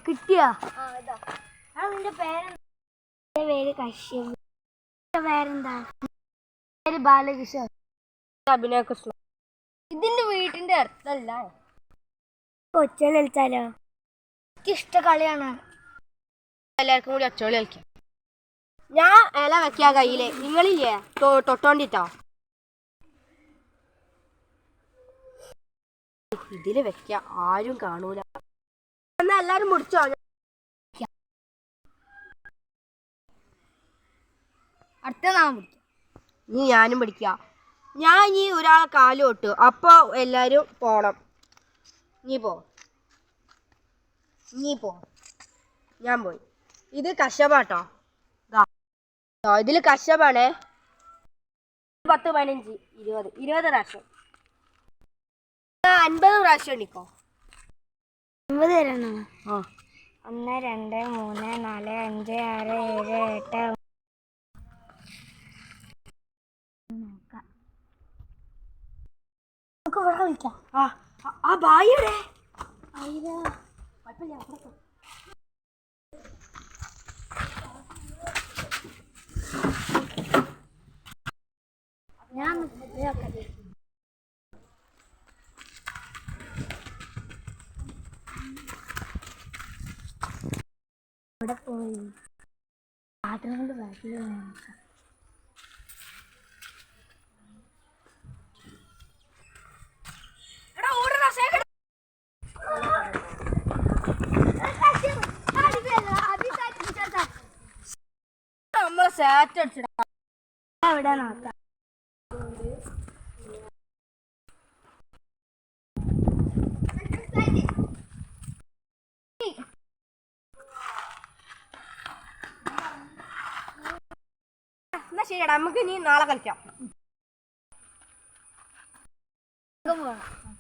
കിട്ടിയോ? നിന്റെ പേരെന്താ? പേര് കശ്യപ്. പേരെന്താ? പേര് ബാലകൃഷ്ണൻ. അഭിനയ കൃഷ്ണ. ഇതിന്റെ വീട്ടിന്റെ അടുത്തല്ല. ഒച്ചകളി കളിച്ചാലോ? എനിക്കിഷ്ട കളിയാണ്. എല്ലാവർക്കും കൂടി ഒച്ചകളി കളിക്കാം. ഞാൻ ഇല വെക്കാ കയ്യില്, നിങ്ങളില്ലേ തൊട്ടോണ്ടിട്ടോ. ഇതില് വെക്ക, ആരും കാണൂല. എന്നാ എല്ലാരും മുടിച്ചോ. അടുത്ത നാം പിടിക്കാം. നീ ഞാനും പിടിക്കാം. ഞാൻ ഈ ഒരാളെ കാല് തൊട്ടു, അപ്പൊ എല്ലാരും പോണം. നീ പോ. ഞാൻ പോയി. ഇത് കശപാട്ടോ. ഇതില് കശപാണേ. 10, 15, 20 പ്രാവശ്യം. 50 പ്രാവശ്യം എണ്ണിക്കോ. 50 തരണോ? 1, 2, 3, 4, 5, 6, 7, 8. നമുക്ക് ഇവിടെ കളിക്കാം. ആ ബായിടെ ഞാൻ ഇവിടെ പോയി പാത്രം കൊണ്ട് ബാക്കിൽ നമ്മളെ സാറ്റ് അടിച്ചിടാ. ഇവിടെ നോക്കാം. എന്നാ ശരിയടാ, നമുക്ക് ഇനി നാളെ കളിക്കാം. പോവാം.